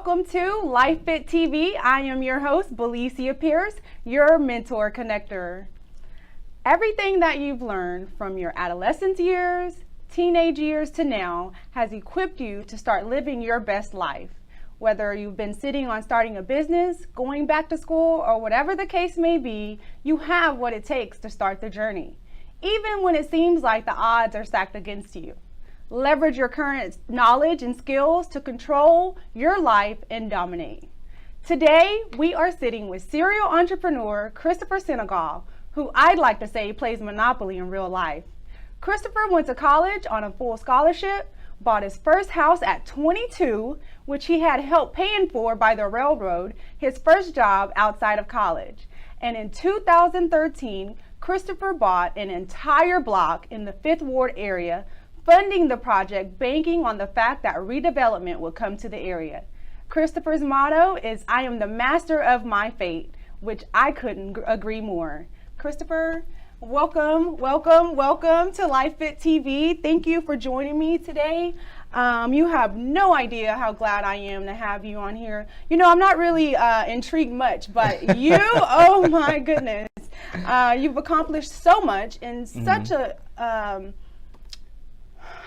Welcome to Life Fit TV. I am your host, Belicia Pierce, your mentor connector. Everything that you've learned from your adolescence years, teenage years to now has equipped you to start living your best life. Whether you've been sitting on starting a business, going back to school, or whatever the case may be, you have what it takes to start the journey, even when it seems like the odds are stacked against you. Leverage your current knowledge and skills to control your life and dominate. Today, we are sitting with serial entrepreneur Christopher Senegal, who I'd like to say plays Monopoly in real life. Christopher went to college on a full scholarship, bought his first house at 22, which he had help paying for by the railroad, his first job outside of college. And in 2013, Christopher bought an entire block in the 5th Ward area, funding the project, banking on the fact that redevelopment would come to the area. Christopher's motto is, "I am the master of my fate," which I couldn't agree more. Christopher, welcome to Life Fit TV. Thank you for joining me today. You have no idea how glad I am to have you on here. You know, I'm not really intrigued much, but you, oh my goodness, you've accomplished so much in such a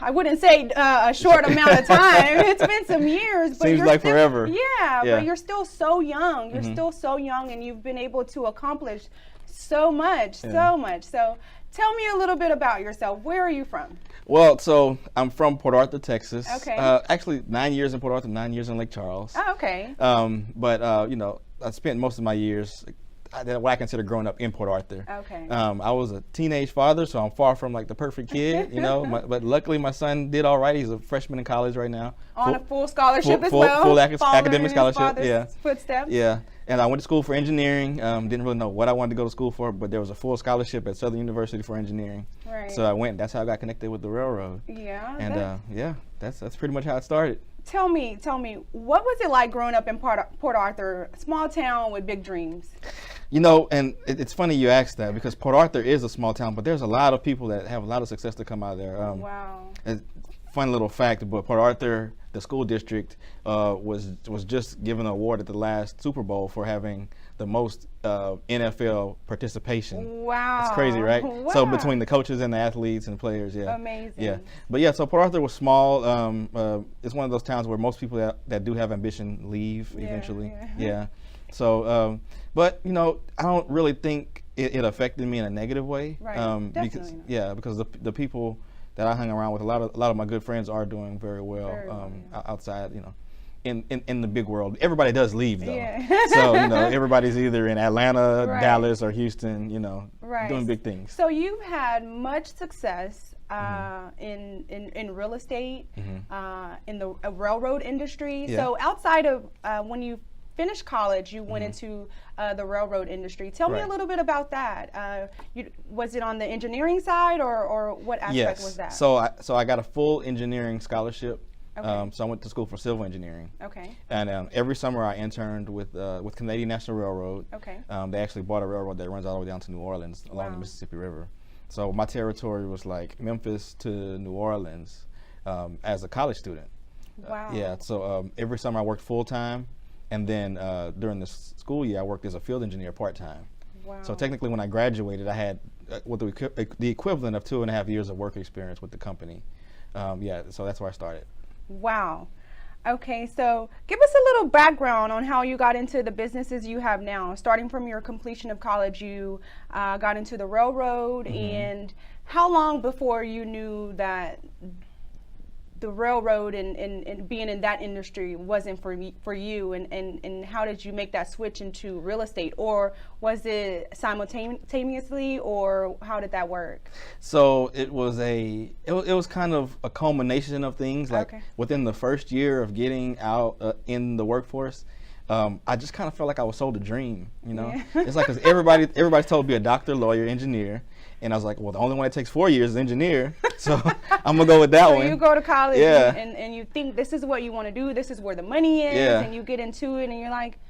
I wouldn't say a short amount of time. It's been some years. But Seems like still, forever. Yeah, but you're still so young. You're still so young, and you've been able to accomplish so much. So tell me a little bit about yourself. Where are you from? Well, so I'm from Port Arthur, Texas. Okay. Actually, 9 years in Port Arthur, 9 years in Lake Charles. Oh, okay. But you know, I spent most of my years what I consider growing up in Port Arthur. Okay. I was a teenage father, so I'm far from like the perfect kid, you know. But luckily, my son did all right. He's a freshman in college right now. On a full scholarship as well. Full academic scholarship. Yeah. Footsteps. Yeah. And I went to school for engineering. Didn't really know what I wanted to go to school for, but there was a full scholarship at Southern University for engineering. Right. So I went. That's how I got connected with the railroad. Yeah. And that's pretty much how it started. Tell me, what was it like growing up in Port Arthur, small town with big dreams? You know, and it's funny you asked that because Port Arthur is a small town, but there's a lot of people that have a lot of success to come out of there. Wow. Fun little fact, but Port Arthur, the school district, was just given an award at the last Super Bowl for having the most NFL participation. Wow. That's crazy, right? Wow. So between the coaches and the athletes and players, yeah. Amazing. Yeah. But yeah, so Port Arthur was small. It's one of those towns where most people that do have ambition leave eventually. Yeah. So, but you know, I don't really think it affected me in a negative way. Right. Definitely because the people that I hung around with, a lot of my good friends are doing very well, outside, you know, in the big world. Everybody does leave though. Yeah. So, you know, everybody's either in Atlanta, Dallas, or Houston, you know, doing big things. So you've had much success in real estate, in the railroad industry. Yeah. So outside of when you finished college, you went into the railroad industry. Tell me a little bit about that. Was it on the engineering side, or what aspect was that? So I got a full engineering scholarship. Okay. So I went to school for civil engineering. Okay. And every summer I interned with Canadian National Railroad. Okay. They actually bought a railroad that runs all the way down to New Orleans along the Mississippi River. So my territory was like Memphis to New Orleans as a college student. Wow. Yeah. So every summer I worked full time. And then during the school year, I worked as a field engineer part-time. Wow. So technically, when I graduated, I had the equivalent of 2.5 years of work experience with the company. So that's where I started. Wow. Okay, so give us a little background on how you got into the businesses you have now. Starting from your completion of college, you got into the railroad, and how long before you knew that the railroad and being in that industry wasn't for you, and how did you make that switch into real estate, or was it simultaneously, or how did that work? So it was kind of a culmination of things. Like within the first year of getting out in the workforce, I just kind of felt like I was sold a dream, you know. It's like, because everybody's told to be a doctor, lawyer, engineer. And I was like, well, the only one that takes 4 years is engineer, so I'm gonna go with that one. So you go to college and you think this is what you want to do, this is where the money is, and you get into it and you're like,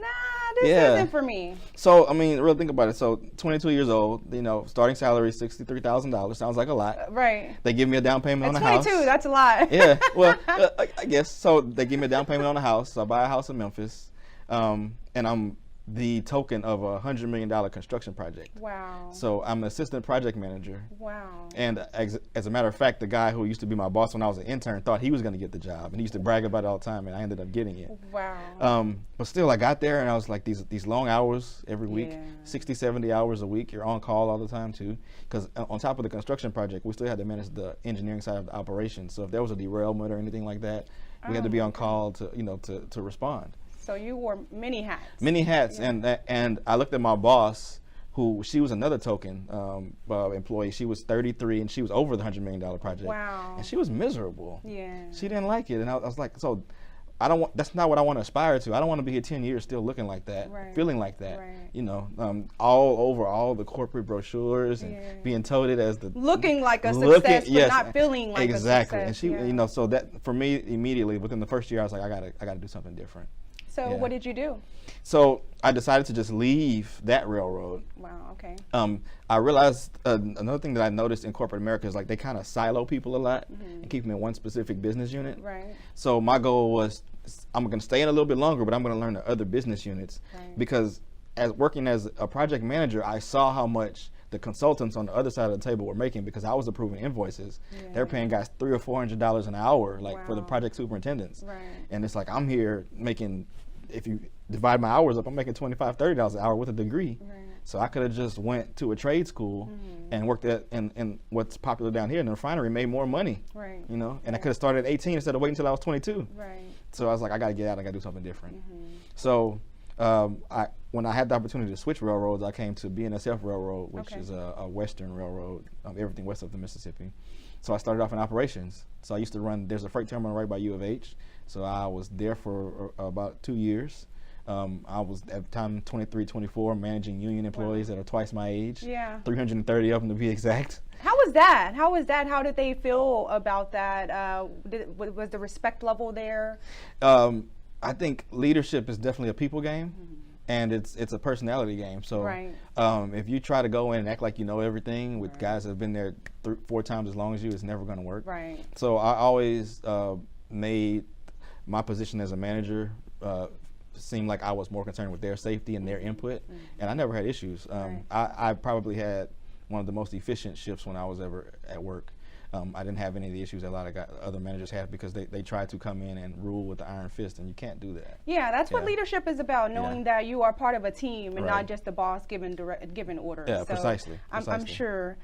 nah, this isn't for me. So, I mean, really think about it. So, 22 years old, you know, starting salary is $63,000. Sounds like a lot. Right. They give me a down payment on the 22, house. that's a lot. Yeah, well, I guess. So, they give me a down payment on the house. So, I buy a house in Memphis. And I'm the token of a $100 million construction project. Wow. So I'm an assistant project manager. Wow. And as a matter of fact, the guy who used to be my boss when I was an intern thought he was going to get the job, and he used to brag about it all the time, and I ended up getting it. Wow. But still, I got there, and I was like, these long hours every week, 60, 70 hours a week. You're on call all the time too, because on top of the construction project, we still had to manage the engineering side of the operation. So if there was a derailment or anything like that, we had to be on call to respond. So you wore many hats. Many hats, and I looked at my boss, who she was another token employee. She was 33, and she was over the $100 million project. Wow. And she was miserable. Yeah. She didn't like it, and I was like, so I don't want. That's not what I want to aspire to. I don't want to be here 10 years still looking like that, feeling like that. Right. You know, all over all the corporate brochures and being touted as the looking like a success, but not feeling like a success. And she, you know, so that for me immediately within the first year, I was like, I gotta do something different. So what did you do? So I decided to just leave that railroad. Wow, okay. I realized another thing that I noticed in corporate America is like they kind of silo people a lot and keep them in one specific business unit. Right. So my goal was I'm going to stay in a little bit longer, but I'm going to learn the other business units because as working as a project manager, I saw how much the consultants on the other side of the table were making because I was approving invoices. They're paying guys $300 or $400 an hour, like for the project superintendents. Right. And it's like I'm here making, if you divide my hours up, I'm making $25, $30 an hour with a degree. Right. So I could have just went to a trade school and worked at in what's popular down here in the refinery, made more money. Right. You know, and I could have started at 18 instead of waiting until I was 22. Right. So I was like, I got to get out. I got to do something different. So when I had the opportunity to switch railroads, I came to BNSF Railroad, which is a Western railroad, everything west of the Mississippi. So I started off in operations. So I used to run, there's a freight terminal right by U of H. So I was there for about 2 years. I was at the time 23, 24, managing union employees that are twice my age. Yeah. 330 of them to be exact. How was that? How was that? How did they feel about that? Was the respect level there? I think leadership is definitely a people game. And it's a personality game. So if you try to go in and act like you know everything with guys that have been there 4 times as long as you, it's never going to work. Right. So I always made my position as a manager seem like I was more concerned with their safety and their input, and I never had issues. I probably had one of the most efficient shifts when I was ever at work. I didn't have any of the issues that a lot of other managers have because they try to come in and rule with the iron fist, and you can't do that. Yeah, that's what leadership is about, knowing that you are part of a team and not just the boss giving orders. Yeah, so precisely. I'm sure.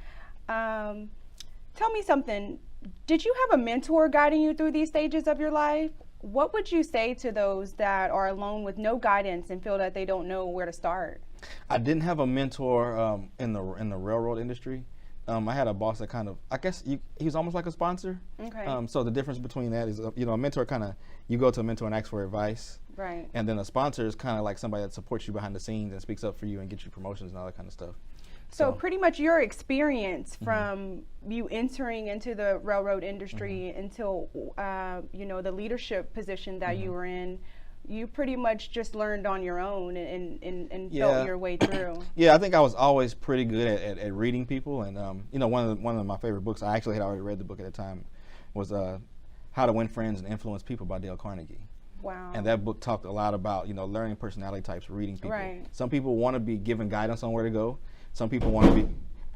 Tell me something. Did you have a mentor guiding you through these stages of your life? What would you say to those that are alone with no guidance and feel that they don't know where to start? I didn't have a mentor in the railroad industry. I had a boss that kind of, I guess he was almost like a sponsor. Okay. So the difference between that is, a mentor kind of, you go to a mentor and ask for advice. Right. And then a sponsor is kind of like somebody that supports you behind the scenes and speaks up for you and gets you promotions and all that kind of stuff. So pretty much your experience from you entering into the railroad industry until, the leadership position that you were in, you pretty much just learned on your own and felt your way through. Yeah, I think I was always pretty good at reading people. And, one of my favorite books, I actually had already read the book at the time, was How to Win Friends and Influence People by Dale Carnegie. Wow. And that book talked a lot about, learning personality types, reading people. Right. Some people want to be given guidance on where to go. Some people want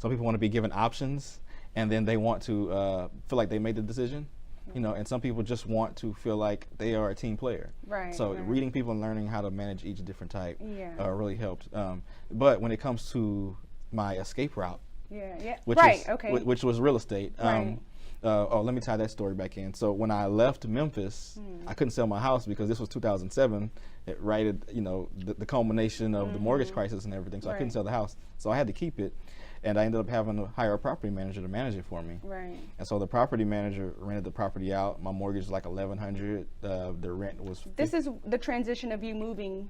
to be given options, and then they want to feel like they made the decision. And some people just want to feel like they are a team player. Right. So reading people and learning how to manage each different type really helped. But when it comes to my escape route, which was real estate. Let me tie that story back in. So when I left Memphis, I couldn't sell my house because this was 2007, right at the culmination of the mortgage crisis and everything. So I couldn't sell the house, so I had to keep it. And I ended up having to hire a property manager to manage it for me. Right. And so the property manager rented the property out. My mortgage was like $1,100. The rent was. This is the transition of you moving.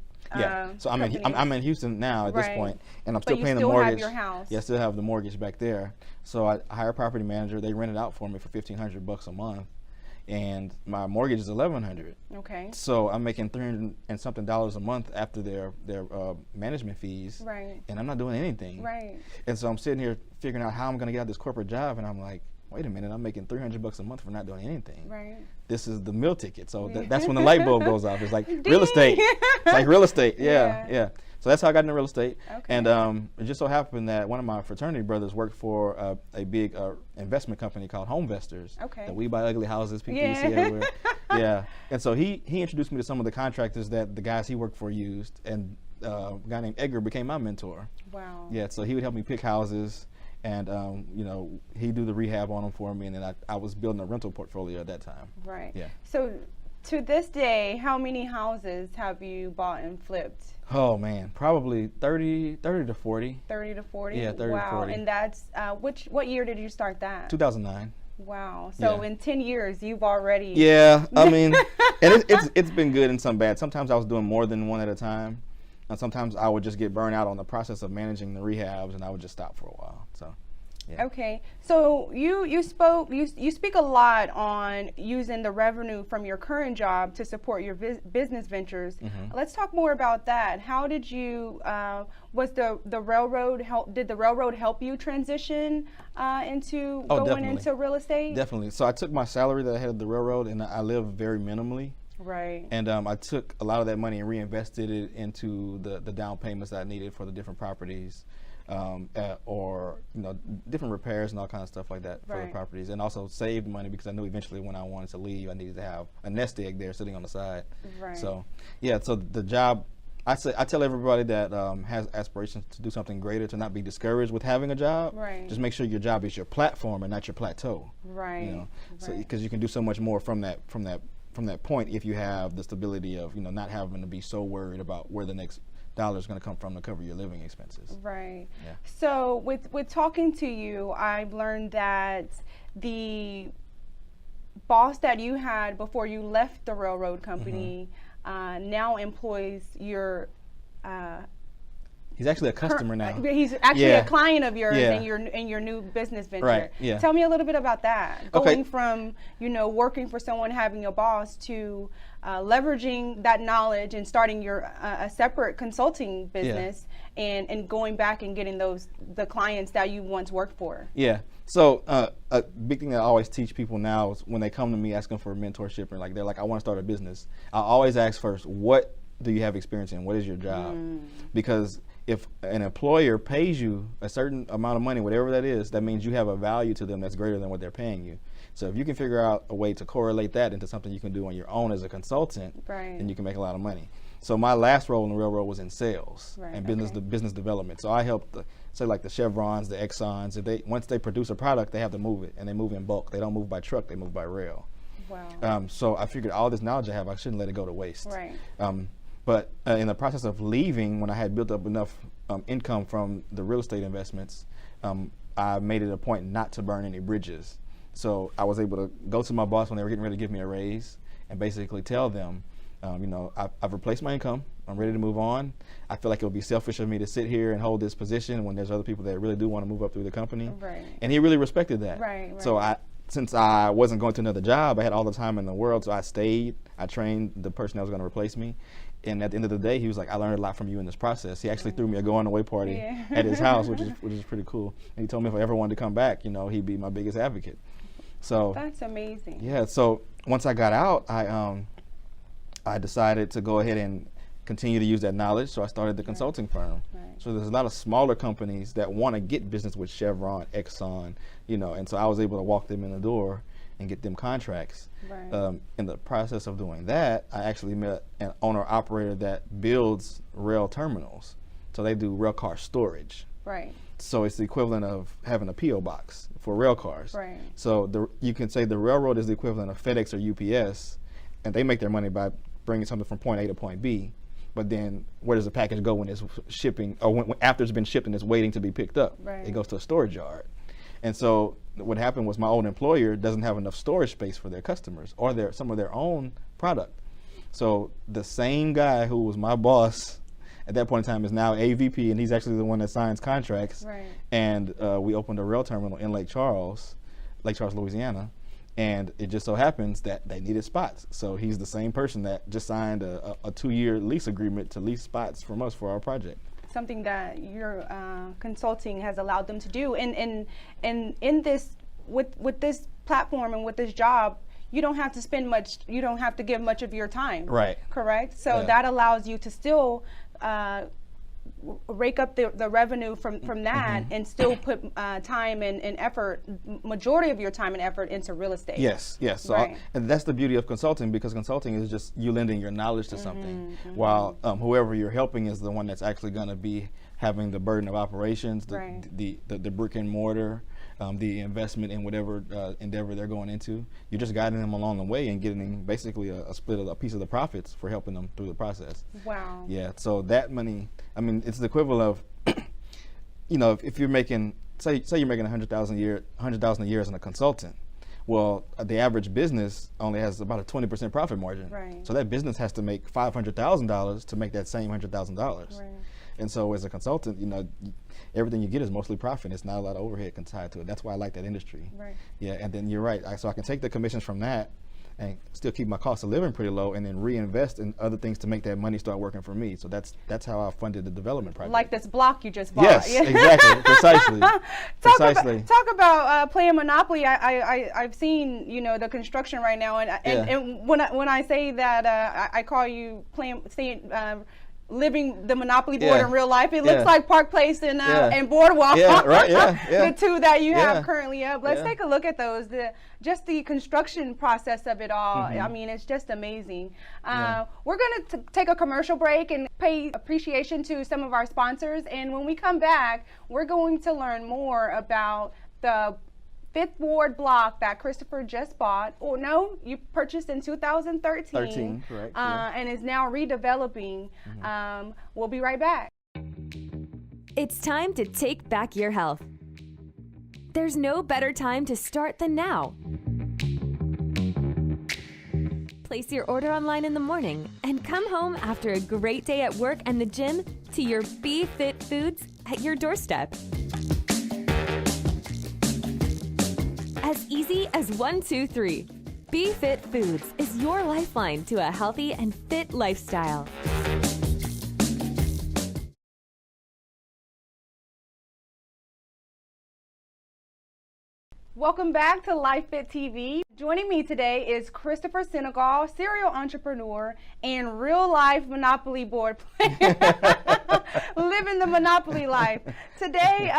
So I'm in Houston now at this point, and I'm still paying the mortgage. But you still have your house. Yeah, I still have the mortgage back there. So I hire a property manager. They rent it out for me for $1,500 a month. and my mortgage is $1,100. Okay. So I'm making $300 and something a month after their management fees. Right. And I'm not doing anything. Right. And so I'm sitting here figuring out how I'm going to get out of this corporate job, and I'm like, wait a minute, I'm making $300 a month for not doing anything. Right. This is the meal ticket. So that's when the light bulb goes off. It's like Ding. real estate. It's like real estate. Yeah, Yeah. yeah. So that's how I got into real estate. Okay. And it just so happened that one of my fraternity brothers worked for a big investment company called HomeVestors. Okay. That we buy ugly houses, people you see Yeah. everywhere. Yeah. And so he introduced me to some of the contractors that the guys he worked for used, and a guy named Edgar became my mentor. Wow. Yeah. So he would help me pick houses. And, you know, he'd do the rehab on them for me, and then I was building a rental portfolio at that time. Right. Yeah. So to this day, how many houses have you bought and flipped? Oh, man, probably 30 to 40. 30 to 40? Yeah, 30 wow. to 40. And that's, what year did you start that? 2009. Wow. So Yeah. in 10 years, you've already. Yeah, I mean, and it's been good and some bad. Sometimes I was doing more than one at a time. And sometimes I would just get burned out on the process of managing the rehabs, and I would just stop for a while. So, yeah. Okay, so you speak a lot on using the revenue from your current job to support your business ventures. Mm-hmm. Let's talk more about that. How did you was the railroad did the railroad help you transition into going definitely. into real estate? Definitely. So I took my salary that I had at the railroad, and I lived very minimally. Right. And I took a lot of that money and reinvested it into the down payments that I needed for the different properties, or different repairs and all kinds of stuff like that for the Right. properties, and also saved money because I knew eventually when I wanted to leave, I needed to have a nest egg there sitting on the side. Right. So yeah, so the job, I tell everybody that has aspirations to do something greater to not be discouraged with having a job. Right. Just make sure your job is your platform and not your plateau. Right. You know, so Right. because you can do so much more from that point if you have the stability of not having to be so worried about where the next dollar is going to come from to cover your living expenses. Right. Yeah. So with talking to you, I've learned that the boss that you had before you left the railroad company now employs your He's actually a customer now. He's actually Yeah. a client of yours Yeah. in your new business venture. Right, yeah. Tell me a little bit about that. Okay. Going from working for someone, having a boss, to leveraging that knowledge and starting your a separate consulting business, and going back and getting the clients that you once worked for. Yeah. So a big thing that I always teach people now is when they come to me asking for mentorship and they're like, I want to start a business. I always ask first, what do you have experience in? What is your job? Because if an employer pays you a certain amount of money, whatever that is, that means you have a value to them that's greater than what they're paying you. So if you can figure out a way to correlate that into something you can do on your own as a consultant, Right. then you can make a lot of money. So my last role in the railroad was in sales Right, and business development. So I helped the Chevrons, the Exxons. Once they produce a product, they have to move it, and they move in bulk. They don't move by truck; they move by rail. Wow. So I figured all this knowledge I have, I shouldn't let it go to waste. Right. But in the process of leaving, when I had built up enough income from the real estate investments, I made it a point not to burn any bridges. So I was able to go to my boss when they were getting ready to give me a raise and basically tell them, I've replaced my income. I'm ready to move on. I feel like it would be selfish of me to sit here and hold this position when there's other people that really do want to move up through the company. Right. And he really respected that. Right. So since I wasn't going to another job, I had all the time in the world, so I stayed. I trained the person that was going to replace me. And at the end of the day, he was like, I learned a lot from you in this process. He actually threw me a going-away party at his house, which is pretty cool. And he told me if I ever wanted to come back, he'd be my biggest advocate. So That's amazing. yeah. So once I got out, I decided to go ahead and continue to use that knowledge. So I started the consulting firm. Right. So there's a lot of smaller companies that want to get business with Chevron, Exxon, and so I was able to walk them in the door and get them contracts. Right. In the process of doing that, I actually met an owner-operator that builds rail terminals. So they do rail car storage. Right. So it's the equivalent of having a P.O. box for rail cars. Right. So you can say the railroad is the equivalent of FedEx or UPS, and they make their money by bringing something from point A to point B. But then where does the package go when it's shipping, or after it's been shipped and it's waiting to be picked up? Right. It goes to a storage yard. And so what happened was my old employer doesn't have enough storage space for their customers or some of their own product. So the same guy who was my boss at that point in time is now AVP, and he's actually the one that signs contracts. Right. And we opened a rail terminal in Lake Charles, Louisiana. And it just so happens that they needed spots. So he's the same person that just signed a 2-year lease agreement to lease spots from us for our project. Something that your consulting has allowed them to do. And in this, with this platform and with this job, you don't have to spend much, you don't have to give much of your time. Right. Correct? So that allows you to still rake up the revenue from that and still put time and effort, majority of your time and effort into real estate. Yes, yes. So and that's the beauty of consulting, because consulting is just you lending your knowledge to something, while whoever you're helping is the one that's actually going to be having the burden of operations, the brick and mortar, the investment in whatever endeavor they're going into. You're just guiding them along the way and getting them basically a split of a piece of the profits for helping them through the process. Wow. Yeah. So that money, I mean, it's the equivalent of, you know, if you're making, say you're making $100,000 a year as a consultant. Well, the average business only has about a 20% profit margin. Right. So that business has to make $500,000 to make that same $100,000. Right. And so as a consultant, you know, everything you get is mostly profit. It's not a lot of overhead tied to it. That's why I like that industry. Right. Yeah, and then you're right. So I can take the commissions from that and still keep my cost of living pretty low, and then reinvest in other things to make that money start working for me. So that's how I funded the development project. Like this block you just bought. Yes, exactly, precisely. Talk about playing Monopoly. I've seen, you know, the construction right now, and when I say that I call you living the Monopoly board in real life. It looks like Park Place and Boardwalk. Yeah, right. Yeah. The two that you have currently up. Let's take a look at those. Just the construction process of it all. I mean, it's just amazing. We're going to take a commercial break and pay appreciation to some of our sponsors. And when we come back, we're going to learn more about the Fifth Ward block that Christopher just bought, or no, you purchased in 2013. Correct, and is now redeveloping. We'll be right back. It's time to take back your health. There's no better time to start than now. Place your order online in the morning and come home after a great day at work and the gym to your BeFit Foods at your doorstep. As easy as 1, 2, 3. BeFit Foods is your lifeline to a healthy and fit lifestyle. Welcome back to LifeFit TV. Joining me today is Christopher Senegal, serial entrepreneur and real-life Monopoly board player, living the Monopoly life. Today,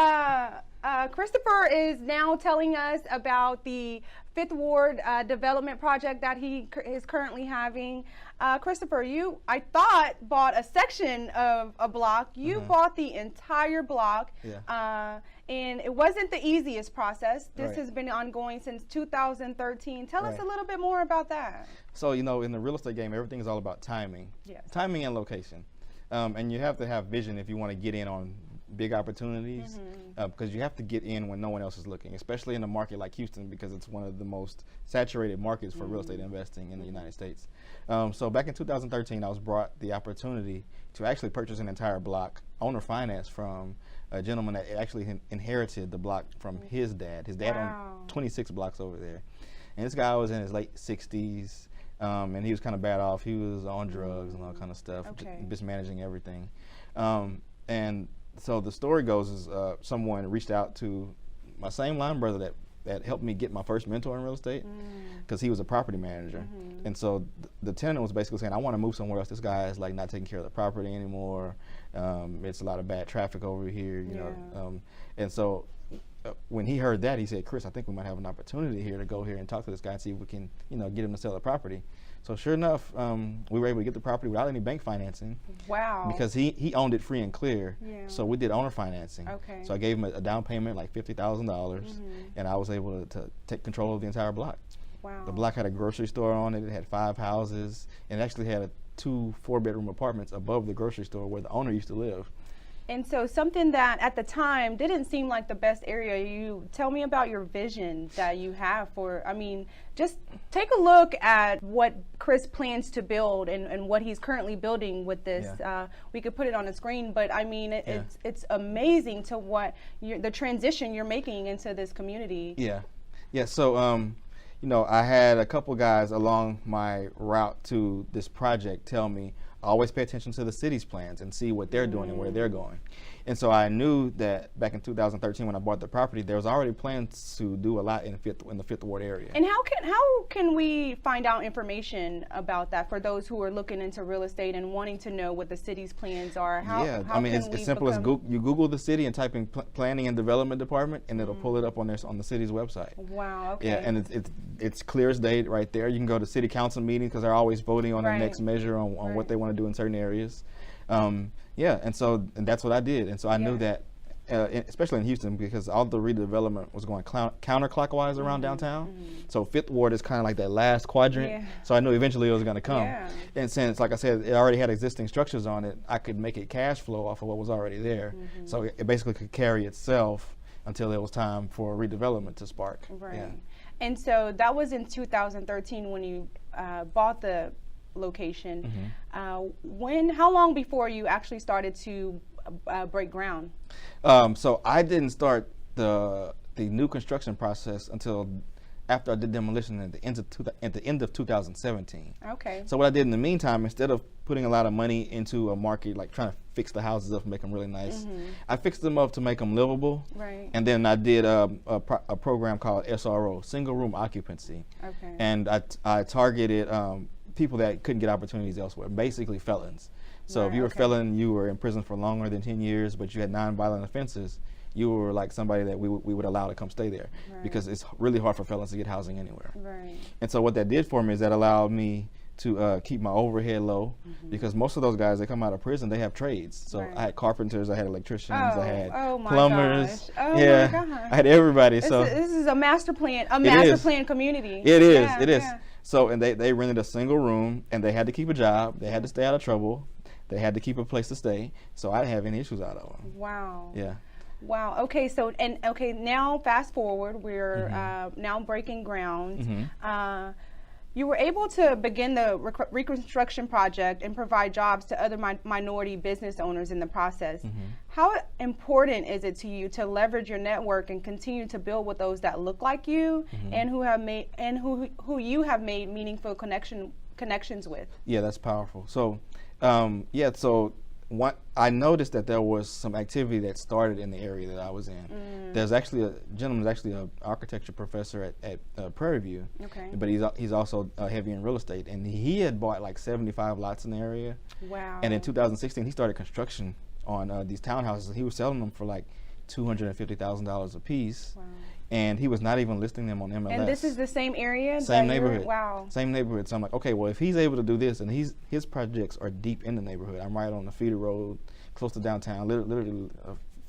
Christopher is now telling us about the Fifth Ward development project that he is currently having. Christopher, you, I thought, bought a section of a block. You bought the entire block. And it wasn't the easiest process. This has been ongoing since 2013. Tell us a little bit more about that. So, you know, in the real estate game, everything is all about timing. Timing and location. And you have to have vision if you want to get in on big opportunities, because you have to get in when no one else is looking, especially in a market like Houston, because it's one of the most saturated markets for real estate investing in the United States. So back in 2013, I was brought the opportunity to actually purchase an entire block, owner finance, from a gentleman that actually inherited the block from his dad. His dad owned 26 blocks over there. And this guy was in his late 60s, and he was kind of bad off. He was on drugs and all kind of stuff, mismanaging everything. And so the story goes is someone reached out to my same line brother that helped me get my first mentor in real estate, because he was a property manager. And so the tenant was basically saying, I want to move somewhere else. This guy is like not taking care of the property anymore. It's a lot of bad traffic over here, you know. And so when he heard that, he said, Chris, I think we might have an opportunity here to go here and talk to this guy and see if we can, you know, get him to sell the property. So sure enough, we were able to get the property without any bank financing. Wow. Because he owned it free and clear. So we did owner financing. So I gave him a down payment, like $50,000, and I was able to take control of the entire block. Wow. The block had a grocery store on it. It had 5 houses, and it actually had 2 4-bedroom apartments above the grocery store where the owner used to live. And so something that at the time didn't seem like the best area, you tell me about your vision that you have for, I mean, just take a look at what Chris plans to build and what he's currently building with this. We could put it on the screen, but I mean, it's amazing to what the transition you're making into this community. So, you know, I had a couple guys along my route to this project tell me, always pay attention to the city's plans and see what they're doing and where they're going. And so I knew that back in 2013 when I bought the property, there was already plans to do a lot in the Fifth Ward area. And how can we find out information about that for those who are looking into real estate and wanting to know what the city's plans are? How I mean, it's as simple as you Google the city and type in Planning and Development Department, and it'll pull it up on the city's website. Wow. Okay. Yeah, and it's clear as day right there. You can go to city council meetings because they're always voting on the next measure on what they want to do in certain areas. Yeah, and that's what I did. And so I knew that, especially in Houston, because all the redevelopment was going counterclockwise around downtown. So Fifth Ward is kind of like that last quadrant. Yeah. So I knew eventually it was going to come. Yeah. And since, like I said, it already had existing structures on it, I could make it cash flow off of what was already there. So it basically could carry itself until it was time for redevelopment to spark. Right. Yeah. And so that was in 2013 when you bought the location. How long before you actually started to break ground? So I didn't start the new construction process until after I did demolition at the end of 2017. Okay. So what I did in the meantime, instead of putting a lot of money into a market, like trying to fix the houses up and make them really nice, I fixed them up to make them livable. Right. And then I did a program called SRO, Single Room Occupancy. Okay. And I targeted people that couldn't get opportunities elsewhere, basically felons. So if you were a felon, you were in prison for longer than 10 years, but you had nonviolent offenses, you were like somebody that we would allow to come stay there, because it's really hard for felons to get housing anywhere. Right. And so what that did for me is that allowed me to keep my overhead low, because most of those guys that come out of prison, they have trades. So I had carpenters, I had electricians, I had plumbers. My gosh. I had everybody. This so this is a master plan community. It is. So, and they rented a single room, and they had to keep a job, they had to stay out of trouble, they had to keep a place to stay, so I didn't have any issues out of them. Wow. Yeah. Wow. Okay. So now fast forward, we're now breaking ground. You were able to begin the reconstruction project and provide jobs to other minority business owners in the process. How important is it to you to leverage your network and continue to build with those that look like you and who have made who you have made meaningful connections with? Yeah, that's powerful. So, I noticed that there was some activity that started in the area that I was in. There's actually a gentleman, an architecture professor at Prairie View, but he's also heavy in real estate, and he had bought like 75 lots in the area. Wow. And in 2016, he started construction on these townhouses, and he was selling them for like $250,000 a piece. Wow. And he was not even listing them on MLS. And this is the same area? Same neighborhood. Wow. Same neighborhood. So I'm like, okay, well, if he's able to do this, and his projects are deep in the neighborhood. I'm right on the feeder road, close to downtown, literally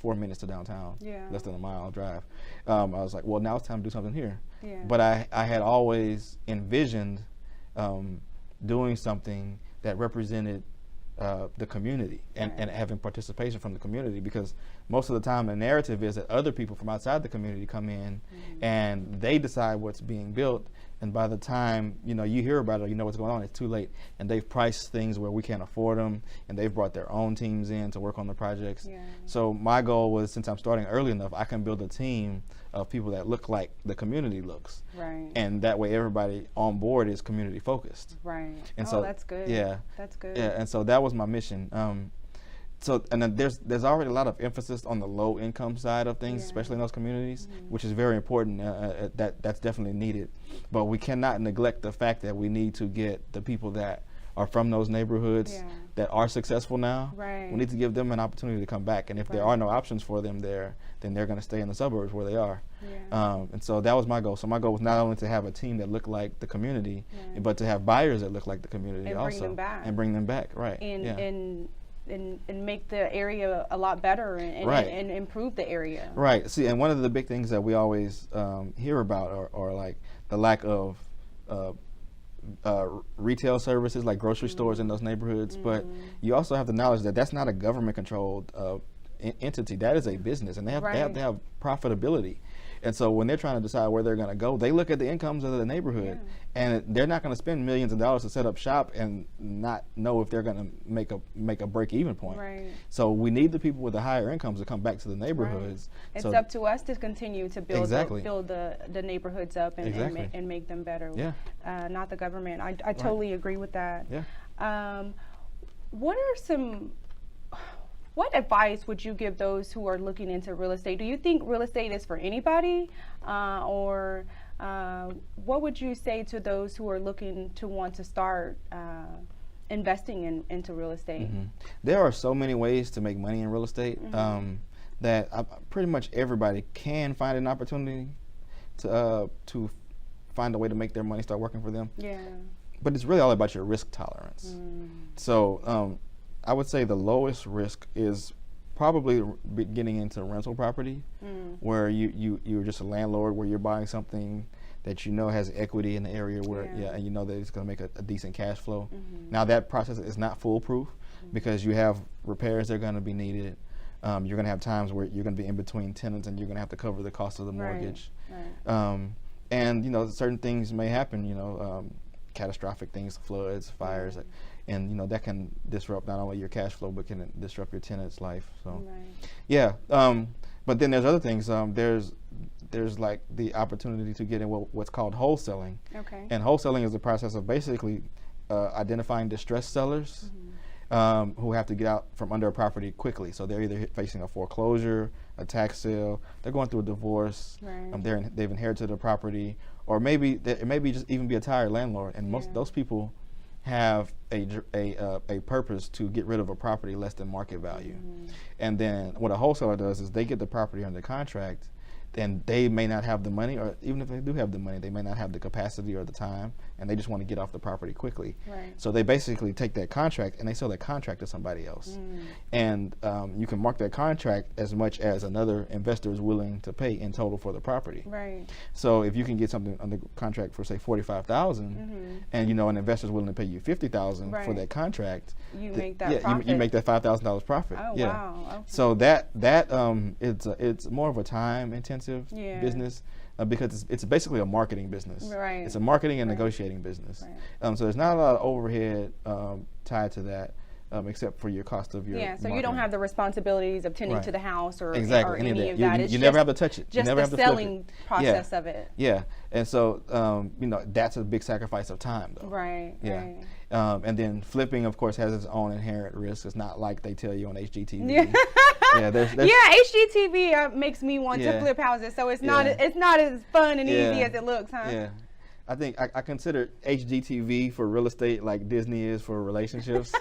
4 minutes to downtown, less than a mile drive. I was like, well, now it's time to do something here. Yeah. But I had always envisioned doing something that represented the community and having participation from the community, because most of the time the narrative is that other people from outside the community come in and they decide what's being built, and by the time you hear about it or you know what's going on, it's too late, and they've priced things where we can't afford them, and they've brought their own teams in to work on the projects. Yeah. So my goal was, since I'm starting early enough, I can build a team of people that look like the community looks, and that way everybody on board is community focused. And so that's good. That's good. Yeah, and so that was my mission. And then there's already a lot of emphasis on the low income side of things, especially in those communities, which is very important. That's definitely needed. But we cannot neglect the fact that we need to get the people that are from those neighborhoods that are successful now. We need to give them an opportunity to come back. And if there are no options for them there, then they're going to stay in the suburbs where they are. And so that was my goal. So my goal was not only to have a team that looked like the community, but to have buyers that look like the community and also. Bring them back. Right. And make the area a lot better and improve the area. Right. See, and one of the big things that we always hear about are like the lack of retail services, like grocery stores in those neighborhoods. But you also have the knowledge that that's not a government-controlled entity. That is a business, and they have to have profitability. And so when they're trying to decide where they're going to go, they look at the incomes of the neighborhood, and they're not going to spend millions of dollars to set up shop and not know if they're going to make a break even point. Right. So we need the people with the higher incomes to come back to the neighborhoods. It's up to us to continue to build Exactly. build the neighborhoods up and make them better. Yeah. Not the government. I totally agree with that. Yeah. What advice would you give those who are looking into real estate? Do you think real estate is for anybody, or what would you say to those who are looking to want to start investing into real estate? Mm-hmm. There are so many ways to make money in real estate that pretty much everybody can find an opportunity to find a way to make their money start working for them. Yeah. But it's really all about your risk tolerance. So I would say the lowest risk is probably getting into rental property, where you're just a landlord, where you're buying something that you know has equity in the area where and you know that it's going to make a decent cash flow. Now that process is not foolproof because you have repairs that are going to be needed. You're going to have times where you're going to be in between tenants and you're going to have to cover the cost of the mortgage. And you know, certain things may happen, catastrophic things, floods, fires, and you know that can disrupt not only your cash flow but can disrupt your tenant's life. So but then there's other things. There's like the opportunity to get in what's called wholesaling. And wholesaling is the process of basically identifying distressed sellers who have to get out from under a property quickly. So they're either facing a foreclosure, a tax sale, they're going through a divorce, they've inherited a property, or maybe it may be just even be a tired landlord. And most those people have a purpose to get rid of a property less than market value. And then what a wholesaler does is they get the property under contract. Then they may not have the money, or even if they do have the money, they may not have the capacity or the time, and they just want to get off the property quickly. So they basically take that contract and they sell that contract to somebody else. And you can mark that contract as much as another investor is willing to pay in total for the property. So if you can get something under contract for say $45,000, and you know an investor is willing to pay you $50,000 for that contract, you make that profit. You make that $5,000 profit. Oh wow! Okay. So that it's more of a time intensive business because it's basically a marketing business. It's a marketing and negotiating business. So there's not a lot of overhead tied to that. Except for your cost of your so you don't have the responsibilities of tending to the house or any of that. You never have to touch it. Just you never have the to selling process of it. And so you know that's a big sacrifice of time though. And then flipping, of course, has its own inherent risks. It's not like they tell you on HGTV. HGTV makes me want to flip houses, so it's not as fun and easy as it looks, huh? I think I consider HGTV for real estate like Disney is for relationships.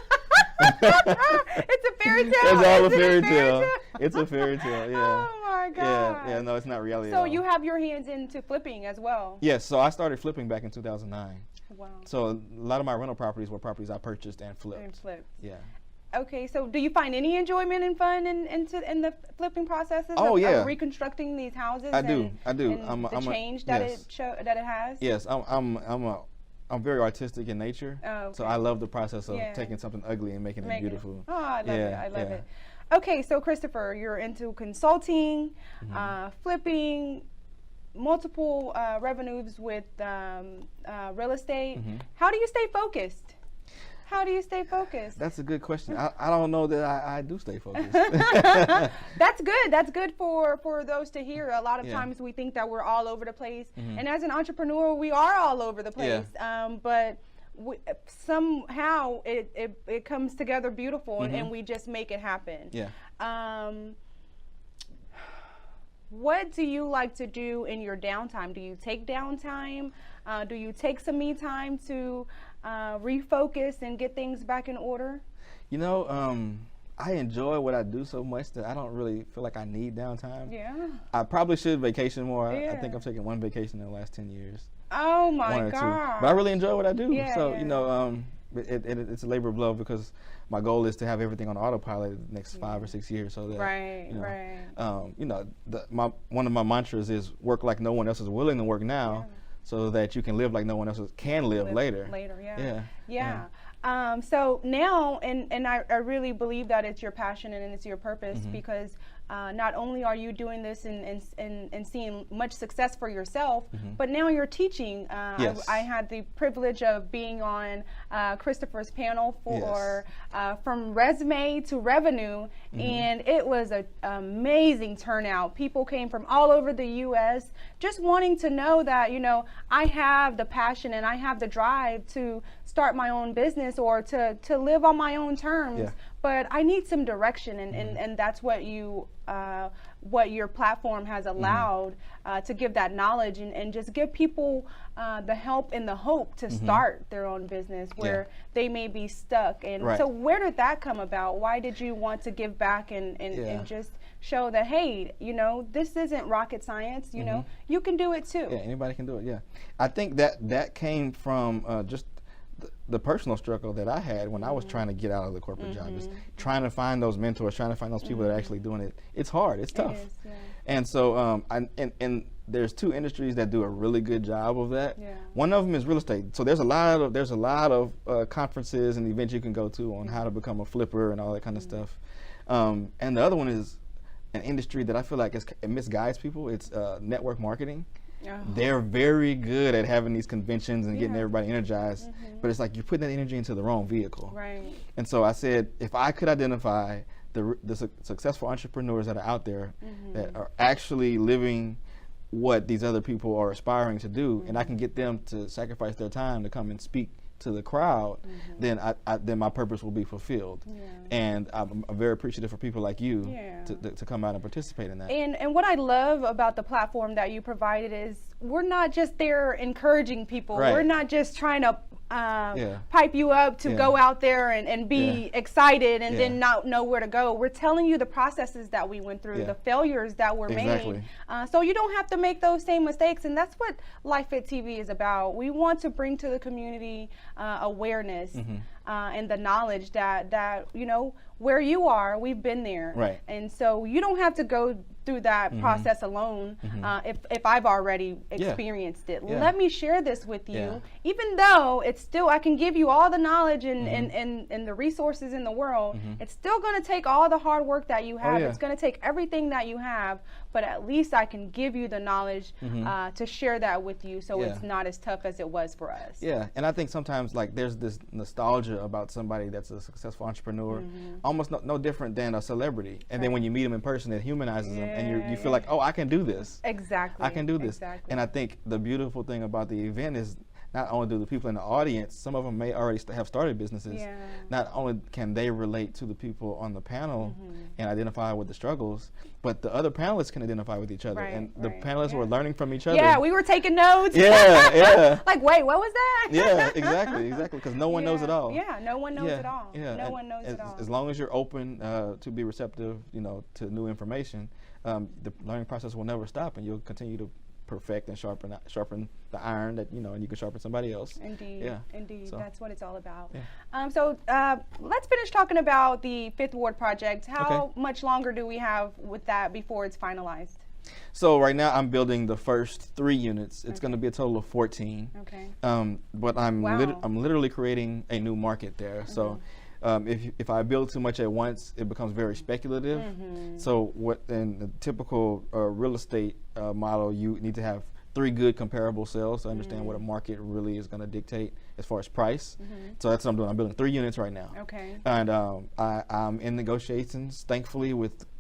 It's a fairy tale. It's all a fairy tale. It's a fairy tale. Oh my God. No, it's not reality. So you have your hands into flipping as well. Yes. So I started flipping back in 2009. Wow. So a lot of my rental properties were properties I purchased and flipped. Yeah. Okay, so do you find any enjoyment and fun in the flipping processes? Of reconstructing these houses. I do. And the change that it has. Yes, I'm very artistic in nature, so I love the process of taking something ugly and making it beautiful. Oh, I love it. I love it. Okay, so Christopher, you're into consulting, flipping, multiple revenues with real estate. How do you stay focused? That's a good question. I don't know that I do stay focused. That's good. That's good for those to hear. A lot of times we think that we're all over the place. And as an entrepreneur, we are all over the place. But somehow it comes together beautiful and we just make it happen. What do you like to do in your downtime? Do you take downtime? Do you take some me time to refocus and get things back in order? You know, I enjoy what I do so much that I don't really feel like I need downtime. I probably should vacation more. I think I've taken one vacation in the last 10 years. Oh my God. But I really enjoy what I do. You know, it's a labor of love because my goal is to have everything on autopilot the next 5 or 6 years. So that you know, one of my mantras is work like no one else is willing to work now, so that you can live like no one else can live later. So now, and I really believe that it's your passion and it's your purpose, because not only are you doing this and seeing much success for yourself, but now you're teaching. Yes. I had the privilege of being on Christopher's panel for From Resume to Revenue, and it was an amazing turnout. People came from all over the U.S. just wanting to know that, you know, I have the passion and I have the drive to start my own business or to live on my own terms. Yeah. But I need some direction, and that's what what your platform has allowed to give that knowledge and just give people the help and the hope to start their own business where they may be stuck. And so where did that come about? Why did you want to give back and just show that, hey, you know, this isn't rocket science, you know, you can do it too. Yeah, anybody can do it, yeah. I think that came from just the personal struggle that I had when I was trying to get out of the corporate job, is trying to find those mentors, trying to find those people that are actually doing it. It's hard, it's tough. It is, yeah. And so, and there's two industries that do a really good job of that. Yeah. One of them is real estate. So there's a lot of conferences and events you can go to on how to become a flipper and all that kind of stuff. And the other one is an industry that I feel like it misguides people. It's network marketing. They're very good at having these conventions and getting everybody energized, but it's like you're putting that energy into the wrong vehicle. Right. And so I said, if I could identify the successful entrepreneurs that are out there that are actually living what these other people are aspiring to do, and I can get them to sacrifice their time to come and speak to the crowd, then then my purpose will be fulfilled. And I'm very appreciative for people like you to come out and participate in that. And what I love about the platform that you provided is we're not just there encouraging people. Right. We're not just trying to pipe you up to go out there and be excited and then not know where to go. We're telling you the processes that we went through, the failures that were made, so you don't have to make those same mistakes. And that's what LifeFit TV is about. We want to bring to the community awareness and the knowledge that you know, where you are, we've been there. Right. And so you don't have to go through that process alone. If I've already experienced it, let me share this with you. Even though it's still, I can give you all the knowledge and the resources in the world, it's still going to take all the hard work that you have. It's going to take everything that you have, but at least I can give you the knowledge to share that with you, so it's not as tough as it was for us. Yeah, and I think sometimes like there's this nostalgia about somebody that's a successful entrepreneur, almost no different than a celebrity. And then when you meet them in person, it humanizes them, and you feel like, oh, I can do this. Exactly. I can do this. Exactly. And I think the beautiful thing about the event is not only do the people in the audience, some of them may already have started businesses, not only can they relate to the people on the panel and identify with the struggles, but the other panelists can identify with each other. And the panelists were learning from each other. Yeah, we were taking notes. Like, wait, what was that? Yeah, exactly, because no one knows it all. Yeah, no one knows it all. No one knows it all. As long as you're open to be receptive, you know, to new information, the learning process will never stop, and you'll continue to perfect and sharpen the iron that, you know, and you can sharpen somebody else. Indeed, indeed. So that's what it's all about. So let's finish talking about the Fifth Ward project. How much longer do we have with that before it's finalized? So right now I'm building the first 3 units. It's going to be a total of 14. But I'm literally creating a new market there. So if I build too much at once, it becomes very speculative. So what in the typical real estate model, you need to have 3 good comparable sales to understand what a market really is going to dictate as far as price. So that's what I'm doing. I'm building 3 units right now. And I'm in negotiations, thankfully,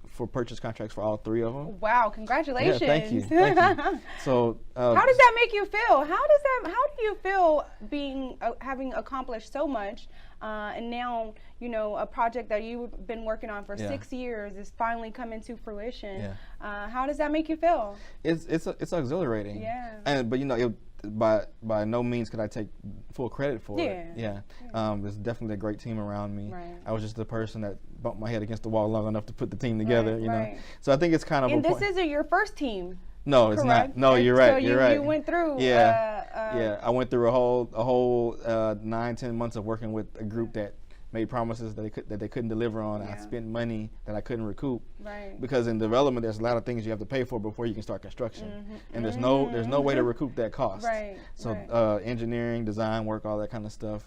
for purchase contracts for all 3 of them. Wow, congratulations. Yeah, thank you. Thank you. So how does that make you feel? How do you feel being having accomplished so much and now, you know, a project that you've been working on for 6 years is finally coming to fruition? How does that make you feel? It's exhilarating. But you know, by no means could I take full credit for it. There's definitely a great team around me. I was just the person that bumped my head against the wall long enough to put the team together, you know. So I think it's kind of and this isn't your first team. No, it's not. No, you're right. So you're right. You went through. I went through a whole 9-10 months of working with a group that made promises that they couldn't deliver on. Yeah. I spent money that I couldn't recoup. Right. Because in development, there's a lot of things you have to pay for before you can start construction, and there's no way to recoup that cost. Right. So right. Engineering, design work, all that kind of stuff,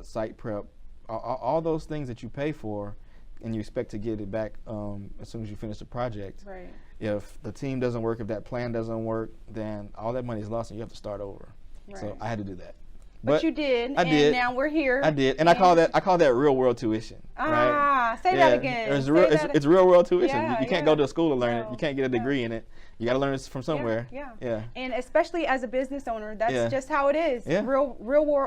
site prep, all those things that you pay for, and you expect to get it back as soon as you finish the project. Right. If the team doesn't work, if that plan doesn't work, then all that money is lost, and you have to start over. Right. So I had to do that. But you did. I did. Now we're here. I did, and I call that real world tuition. Right? Say that again. It's real world tuition. Yeah, you can't go to a school to learn it. You can't get a degree in it. You got to learn it from somewhere. Yeah. And especially as a business owner, that's just how it is. Yeah. Real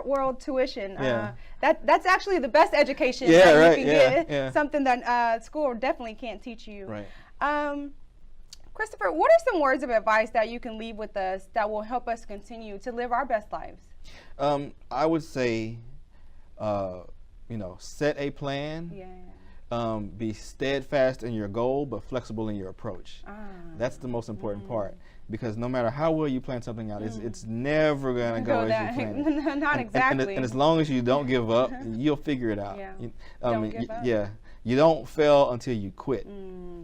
world tuition. Yeah. That's actually the best education Yeah, that right. you can get. Yeah. Something that school definitely can't teach you. Right. Christopher, what are some words of advice that you can leave with us that will help us continue to live our best lives? I would say, set a plan. Yeah. Be steadfast in your goal, but flexible in your approach. That's the most important part, because no matter how well you plan something out, it's never gonna go as you plan it. Not exactly. And as long as you don't give up, you'll figure it out. Yeah. Don't give up. Yeah. You don't fail until you quit.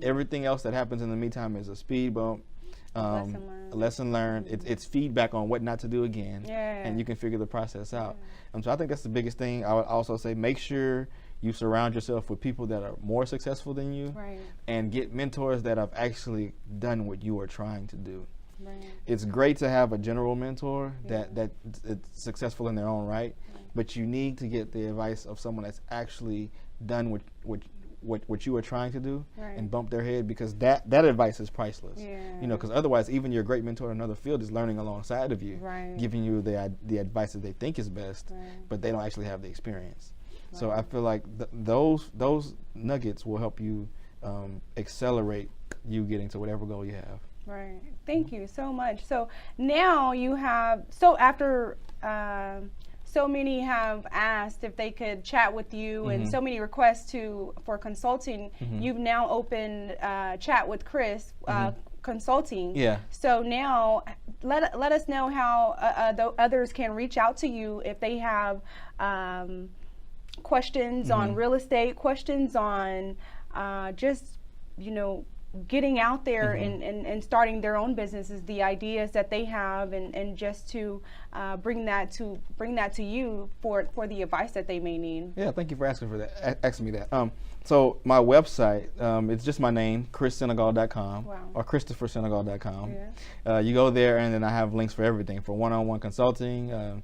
Everything else that happens in the meantime is a speed bump. A lesson learned. It's feedback on what not to do again, and you can figure the process out. So I think that's the biggest thing. I would also say make sure you surround yourself with people that are more successful than you, and get mentors that have actually done what you are trying to do. Right. It's great to have a general mentor that is successful in their own right, but you need to get the advice of someone that's actually done what you are trying to do, and bump their head, because that advice is priceless. Because otherwise, even your great mentor in another field is learning alongside of you, giving you the advice that they think is best, but they don't actually have the experience. So I feel like those nuggets will help you accelerate you getting to whatever goal you have. Right. Thank you so much. So now you have, after so many have asked if they could chat with you, and so many requests for consulting, you've now opened Chat with Chris Consulting. Yeah. So now let us know how others can reach out to you if they have questions on real estate, questions on just, getting out there and starting their own businesses, the ideas that they have, and just to bring that to you for the advice that they may need. Yeah, thank you for asking me that. So my website, it's just my name, chrissenegal.com, or christophersenegal.com. Yeah. You go there, and then I have links for everything, for one-on-one consulting,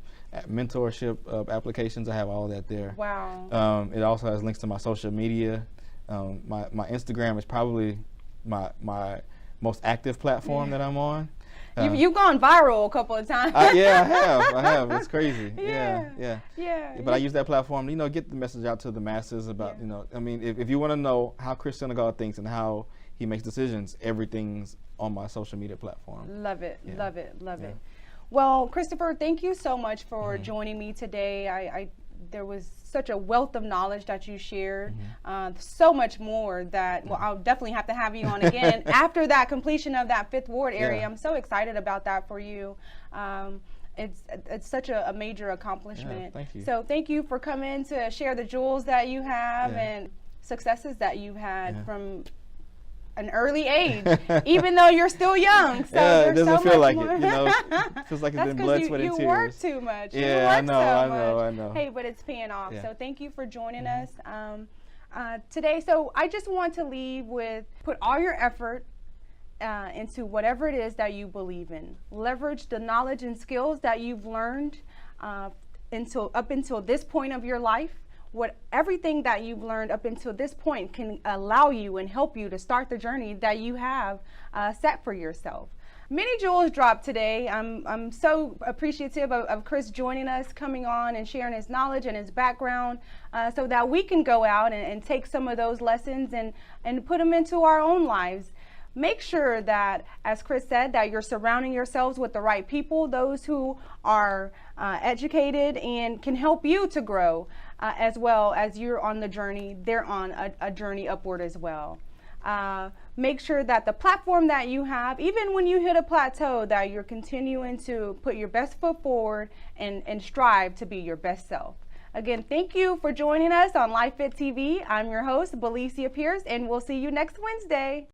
mentorship applications. I have all that there. Wow. It also has links to my social media. My Instagram is probably my most active platform that I'm on. You've gone viral a couple of times. Yeah, I have. It's crazy. Yeah. But I use that platform to, get the message out to the masses about, if you want to know how Chris Senegal thinks and how he makes decisions, everything's on my social media platform. Love it. Well, Christopher, thank you so much for joining me today. There was such a wealth of knowledge that you shared, so much more that, I'll definitely have to have you on again after that completion of that Fifth Ward area. I'm so excited about that for you. It's such a major accomplishment. Thank you. So thank you for coming to share the jewels that you have and successes that you've had from an early age, even though you're still young. So it doesn't feel like it. It feels like it's been blood, sweat, and tears. You work too much. Yeah, I know. Hey, but it's paying off. So thank you for joining us today. So I just want to leave with, put all your effort into whatever it is that you believe in. Leverage the knowledge and skills that you've learned up until this point of your life. Everything that you've learned up until this point can allow you and help you to start the journey that you have set for yourself. Many jewels dropped today. I'm so appreciative of Chris joining us, coming on and sharing his knowledge and his background, so that we can go out and take some of those lessons and put them into our own lives. Make sure that, as Chris said, that you're surrounding yourselves with the right people, those who are educated and can help you to grow, as well as you're on the journey. They're on a journey upward as well. Make sure that the platform that you have, even when you hit a plateau, that you're continuing to put your best foot forward and strive to be your best self. Again, thank you for joining us on Life Fit TV. I'm your host, Belicia Pierce, and we'll see you next Wednesday.